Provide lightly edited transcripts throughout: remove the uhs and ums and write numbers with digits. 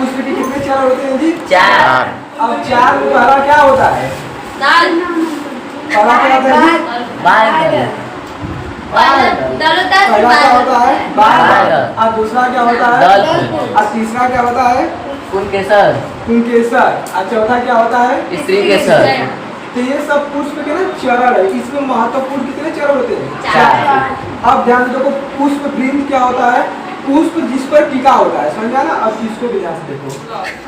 पुष्प के कितने चरण होते हैं जी? 4। अब 4 में पहला क्या होता है? पहला क्या होता है जी? पहला क्या होता है? बाल। और दूसरा क्या होता है? और तीसरा क्या होता है? पुंकेसर। और चौथा क्या होता है? स्त्री केसर। तो ये सब पुष्प के ना चरण है। इसमें महत्वपूर्ण कितने चरण होते हैं? 4। अब ध्यान देखो, पुष्प वृंद क्या होता है? पुष्प जिस पर टीका होता है, समझा ना? अब इसको भी ध्यान से देखो,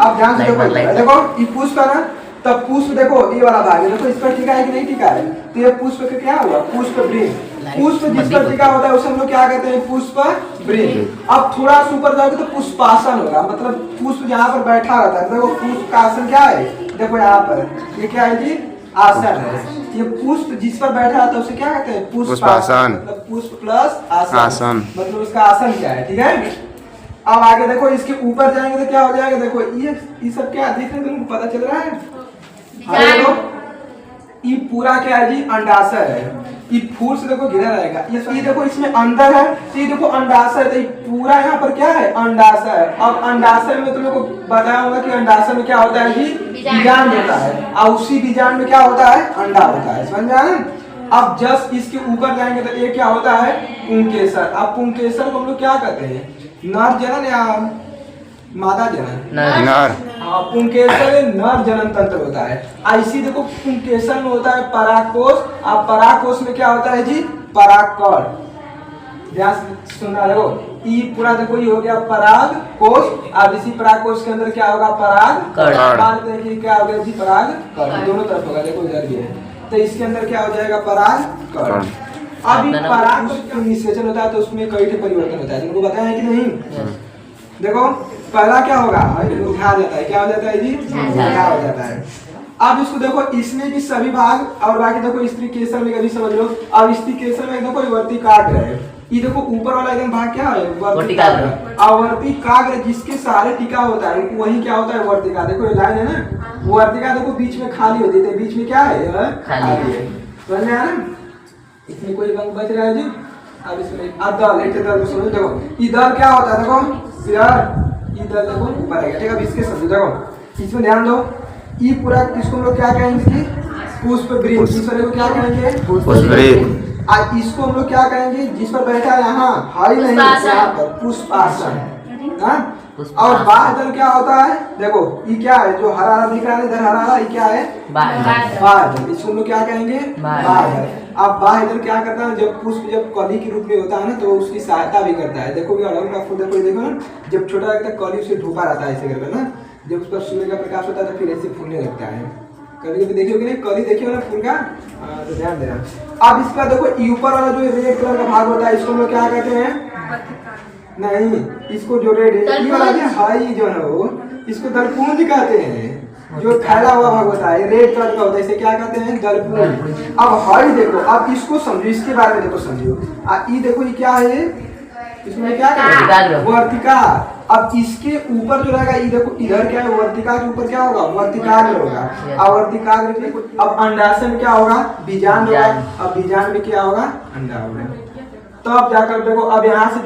अब ध्यान से देखो ये पुष्प है ना, तब पुष्प देखो ये वाला भाग है, देखो इस पर टीका है कि नहीं टीका है? तो ये पुष्प का क्या हुआ? पुष्प वृंद। पुष्प जिस पर टीका होता है उसे हम लोग क्या कहते हैं? पुष्प वृंद। अब थोड़ा सा ऊपर जाओगे तो पुष्पासन होगा, मतलब पुष्प जहाँ पर बैठा रहता है। देखो पुष्प का आसन क्या है? देखो यहाँ पर ये क्या है जी? आसन है। ये पुष्प जिस पर बैठा रहता है उसे क्या कहते हैं? पुष्पासन। मतलब पुष्प प्लस आसन, मतलब उसका आसन क्या है? ठीक है। अब आगे देखो, इसके ऊपर जाएंगे तो क्या हो जाएगा? देखो ये सब क्या दिख रहा है? तुमको पता चल रहा है? देखो ये पूरा क्या है जी? अंडाशय है। ये फूल से देखो घिरा रहेगा। ये देखो इसमें अंदर है, तो ये देखो अंडाशय है। तो ये पूरा यहाँ पर क्या है? अंडाशय है। अब अंडाशय में तुम लोग को बताया होगा कि अंडाशय में क्या होता है जी? बीजांड होता है। और उसी बीजांड में क्या होता है? अंडा होता है। समझ में? अब जस्ट इसके ऊपर जाएंगे तो ये क्या होता है? पुंकेसर। अब पुंकेसर को हम लोग क्या कहते हैं? नर जनन या मादा जनन? नर। पुंकेसर नर जनन तंत्र होता है। ऐसी देखो पुंकेसर में होता है परागकोश। अब परागकोश में क्या होता है जी? परागकण। ध्यान से सुनना, देखो ये पूरा देखो ये हो गया परागकोश। अब इसी परागकोश के अंदर क्या होगा? परागकण। देखिए क्या हो गया जी? परागकण दोनों तरफ होगा। देखो इधर भी है, तो इसके अंदर क्या हो जाएगा? परागकण। अब पराग निषेचन होता है तो उसमें कई परिवर्तन होता है, तुमको बताया है कि नहीं? देखो पहला क्या होगा? ध्यान जाता है। क्या हो जाता है जी? ध्यान हो जाता है। अब इसको देखो, इसमें भी सभी भाग और बाकी देखो स्त्री केसर में कभी समझ लो। अब स्त्री केसर में देखो वर्तिकाग्र है। ये देखो ऊपर वाला एकदम भाग क्या है? वर्तिकाग्र। और वर्तिकाग्र जिसके सारे टीका होता है वही क्या होता है? वर्तिका। देखो ये लाइन है ना, वर्तिका देखो बीच में खाली होती है, बीच में क्या है? खाली है। समझ में आया ना? इसमें कोई अंग बच रहा है जी? अब इसमें दल को समझो। देखो इधर क्या होता है? देखो इधर देखो ऊपर आएगा। ठीक है, अब इसके समझो। देखो इसमें ध्यान दो, ये पूरा इसको हम लोग क्या कहेंगे जी? पुष्प वृंद। इस वाले को क्या कहेंगे? पुष्प वृंद। आज इसको हम लोग क्या कहेंगे? जिस पर बैठा है यहाँ हाई नहीं, यहाँ पर पुष्पासन। और बाह्य क्या होता है? देखो ये क्या है? जो हरा हरा दिख रहा है इधर, हरा हरा, ये क्या है? बाह्य। इसको हम लोग क्या कहेंगे? बाह्य। अब बाह्य क्या करता है? जब पुष्प जब कली के रूप में होता है ना तो उसकी सहायता भी करता है। देखो ये अलग अलग फूल देखो ना, जब छोटा लगता है कली से ढोपा रहता है ऐसे करके ना, जब उस पर सूर्य का प्रकाश होता है तो फिर ऐसे फूलने लगता है। कभी कभी देखिए नहीं, कली देखिए ना फूल का, तो ध्यान देना। अब इसका देखो ऊपर वाला जो रेड कलर का भाग होता है इसको हम लोग क्या कहते हैं? नहीं, इसको जो रेड है ये वाला हाई जो है वो, इसको दलपुंज कहते हैं। जो फैला हुआ भाग होता है रेड कलर का होता है, इसे क्या कहते हैं? दलपुंज। अब हाई देखो, अब इसको समझो, इसके बारे में देखो समझो। ये देखो ये क्या है? इसमें क्या है? वर्तिका। अब इसके ऊपर जो रहेगा ये देखो इधर क्या है? वर्तिका के ऊपर क्या होगा? वर्तिकाग्र होगा। और वर्तिकाग्र के अब अंडाशय में क्या होगा? बीजांड होगा। अब बीजांड में क्या होगा? अंडा होगा। तो अब जाकर देखो, अब यहाँ से